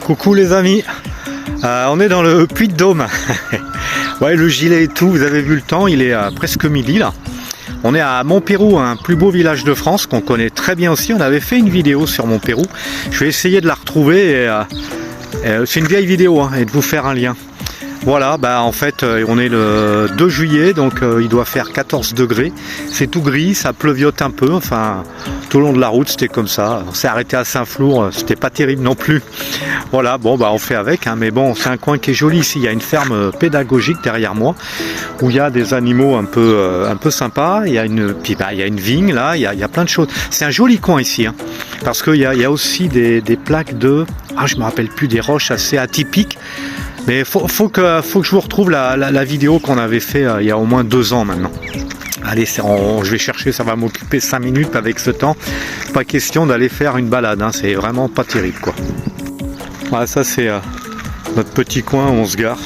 Coucou les amis, on est dans le Puy-de-Dôme. Ouais, le gilet et tout, vous avez vu le temps, il est presque midi là. On est à Montpérou, un plus beau village de France qu'on connaît très bien aussi. On avait fait une vidéo sur Montpérou. Je vais essayer de la retrouver. C'est une vieille vidéo hein, et de vous faire un lien. Voilà, bah en fait on est le 2 juillet, donc il doit faire 14 degrés. C'est tout gris, ça pleuviote un peu, enfin tout le long de la route c'était comme ça. On s'est arrêté à Saint-Flour, c'était pas terrible non plus. Voilà, bon bah on fait avec, hein, mais bon c'est un coin qui est joli ici. Il y a une ferme pédagogique derrière moi où il y a des animaux un peu sympas. Il y a il y a une vigne là, il y a plein de choses. C'est un joli coin ici, hein, parce qu'il y a aussi des plaques de, je me rappelle plus, des roches assez atypiques. Mais faut que je vous retrouve la vidéo qu'on avait fait il y a au moins 2 ans maintenant. Allez, je vais chercher, ça va m'occuper 5 minutes avec ce temps. Pas question d'aller faire une balade, hein, c'est vraiment pas terrible quoi. Voilà, ça c'est notre petit coin où on se gare.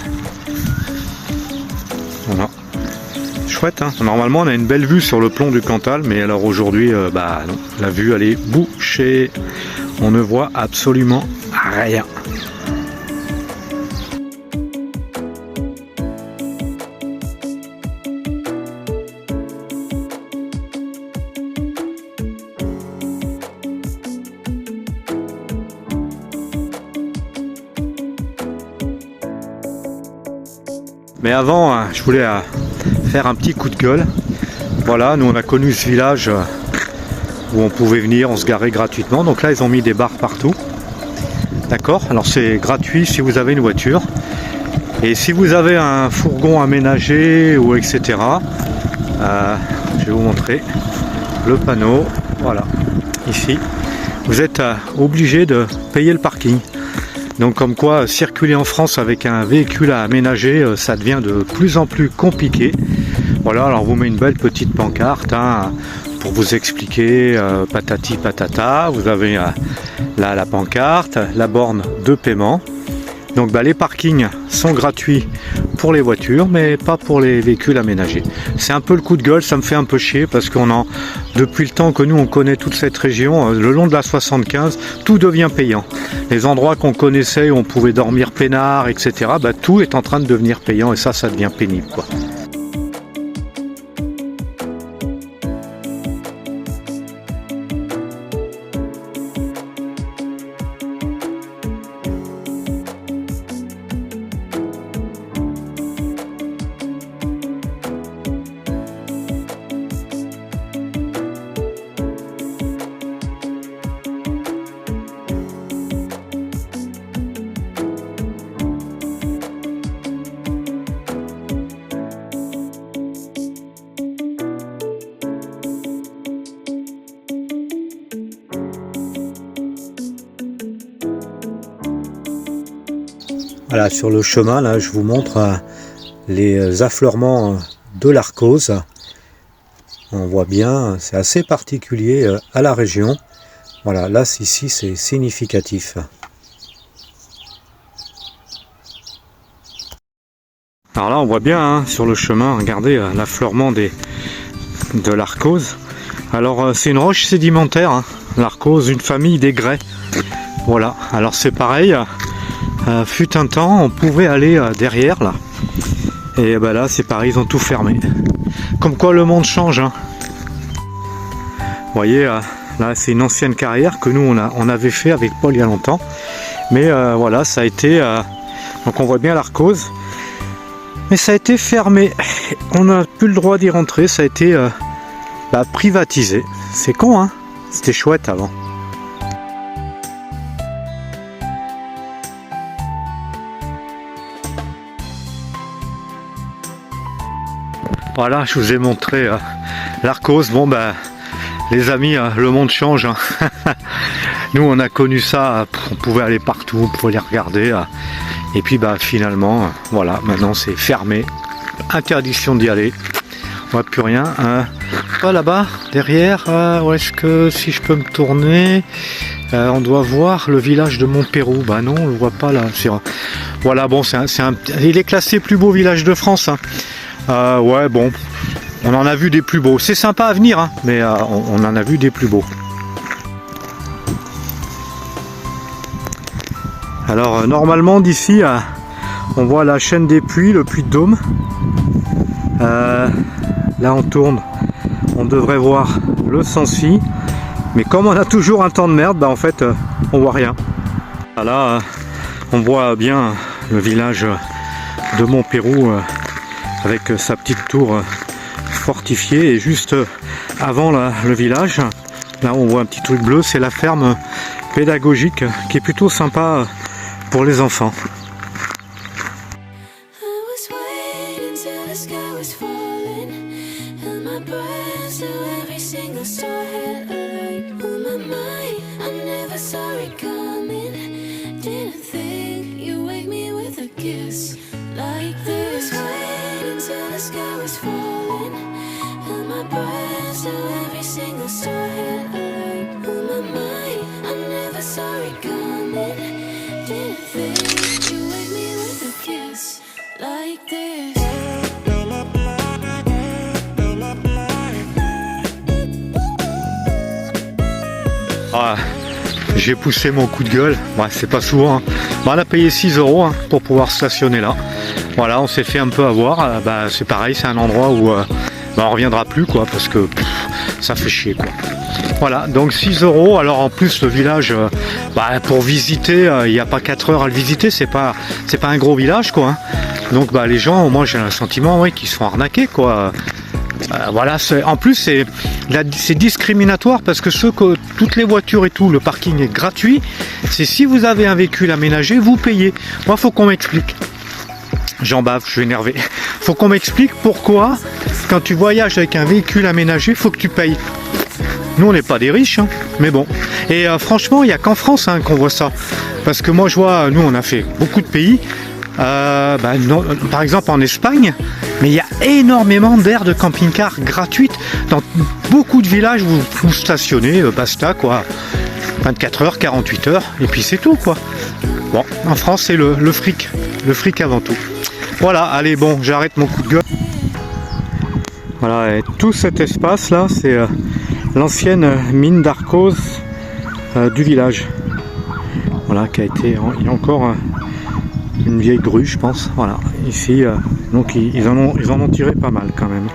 Voilà. Chouette, hein. Normalement on a une belle vue sur le plomb du Cantal, mais alors aujourd'hui, bah non, la vue elle est bouchée. On ne voit absolument rien. Mais avant, je voulais faire un petit coup de gueule. Voilà, nous on a connu ce village où on pouvait venir, on se garait gratuitement. Donc là, ils ont mis des bars partout. D'accord? Alors c'est gratuit si vous avez une voiture. Et si vous avez un fourgon aménagé ou etc. Je vais vous montrer le panneau. Voilà, ici. Vous êtes obligé de payer le parking. Donc comme quoi circuler en France avec un véhicule à aménager, ça devient de plus en plus compliqué. Voilà, alors on vous met une belle petite pancarte hein, pour vous expliquer patati patata. Vous avez là la pancarte, la borne de paiement. Donc les parkings sont gratuits pour les voitures, mais pas pour les véhicules aménagés. C'est un peu le coup de gueule, ça me fait un peu chier parce depuis le temps que nous on connaît toute cette région, le long de la 75, tout devient payant. Les endroits qu'on connaissait où on pouvait dormir peinard, etc., tout est en train de devenir payant et ça devient pénible quoi. Voilà, sur le chemin, là, je vous montre les affleurements de l'Arcose. On voit bien, c'est assez particulier à la région. Voilà, là, ici, c'est significatif. Alors là, on voit bien, hein, sur le chemin, regardez l'affleurement de l'Arcose. Alors, c'est une roche sédimentaire, hein, l'Arcose, une famille des grès. Voilà, alors c'est pareil. Fut un temps, on pouvait aller derrière là, et là c'est pareil, ils ont tout fermé. Comme quoi le monde change. Hein. Vous voyez, là c'est une ancienne carrière que nous on avait fait avec Paul il y a longtemps, mais voilà, ça a été, donc on voit bien l'Arcose, mais ça a été fermé. On n'a plus le droit d'y rentrer, ça a été privatisé. C'est con, hein, c'était chouette avant. Voilà, je vous ai montré l'Arcose. Bon les amis, le monde change. Hein. Nous on a connu ça, on pouvait aller partout, on pouvait les regarder. Et puis finalement, voilà, maintenant c'est fermé. Interdiction d'y aller. On voit plus rien. Pas là-bas, derrière, où est-ce que si je peux me tourner, on doit voir le village de Montpérou. Non, on le voit pas là. Voilà, bon, il est classé plus beau village de France. Hein. Ouais, bon, on en a vu des plus beaux. C'est sympa à venir, hein, mais on en a vu des plus beaux. Alors normalement d'ici on voit la chaîne des puits, le puits de Dôme. Là on tourne, on devrait voir le Sancy, mais comme on a toujours un temps de merde, en fait on voit rien. Là on voit bien le village de Montpérou avec sa petite tour fortifiée, et juste avant le village, là on voit un petit truc bleu, c'est la ferme pédagogique qui est plutôt sympa pour les enfants. Ah, j'ai poussé mon coup de gueule, ouais, c'est pas souvent, hein. On a payé 6 € hein, pour pouvoir stationner là. Voilà, on s'est fait un peu avoir, c'est pareil, c'est un endroit où on reviendra plus quoi, parce que ça fait chier quoi. Voilà, donc 6 €. Alors en plus le village, pour visiter, il n'y a pas 4 heures à le visiter, c'est pas un gros village quoi, hein. Donc les gens, moi j'ai un sentiment qu'ils se font arnaquer quoi. Voilà, en plus c'est discriminatoire, parce que toutes les voitures et tout, le parking est gratuit. C'est si vous avez un véhicule aménagé, vous payez. Moi, faut qu'on m'explique. J'en bave, je suis énervé. Faut qu'on m'explique pourquoi, quand tu voyages avec un véhicule aménagé, faut que tu payes. Nous, on n'est pas des riches, hein, mais bon. Et franchement, il n'y a qu'en France qu'on voit ça. Parce que moi, je vois, nous, on a fait beaucoup de pays. Non, par exemple en Espagne, mais il y a énormément d'aires de camping-car gratuites dans beaucoup de villages où vous stationnez, basta quoi, 24 heures, 48 heures, et puis c'est tout quoi. Bon, en France c'est le fric avant tout. Voilà, allez bon, j'arrête mon coup de gueule. Voilà, et tout cet espace là, c'est l'ancienne mine d'Arcos du village. Voilà, qui a été, il y a encore une vieille grue je pense, voilà, ici, donc ils en ont tiré pas mal quand même.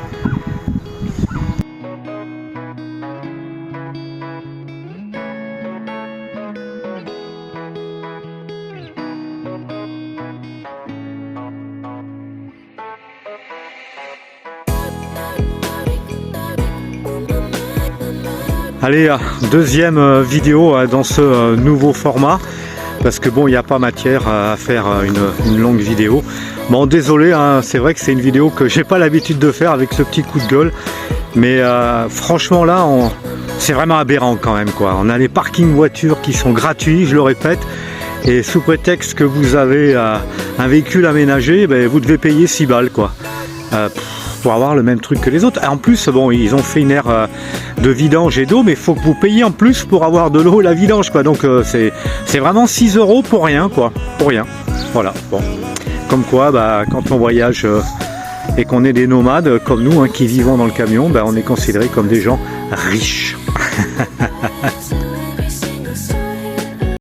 Allez, deuxième vidéo dans ce nouveau format. Parce que bon, il n'y a pas matière à faire une longue vidéo. Bon, désolé, hein, c'est vrai que c'est une vidéo que j'ai pas l'habitude de faire avec ce petit coup de gueule. Mais franchement là, c'est vraiment aberrant quand même quoi. On a les parkings voitures qui sont gratuits, je le répète. Et sous prétexte que vous avez un véhicule aménagé, vous devez payer 6 balles quoi. Pour avoir le même truc que les autres. Et en plus, bon, ils ont fait une aire de vidange et d'eau, mais il faut que vous payiez en plus pour avoir de l'eau et la vidange, quoi. Donc c'est vraiment 6 € pour rien, quoi. Pour rien. Voilà. Bon. Comme quoi, quand on voyage et qu'on est des nomades comme nous, qui vivons dans le camion, on est considérés comme des gens riches.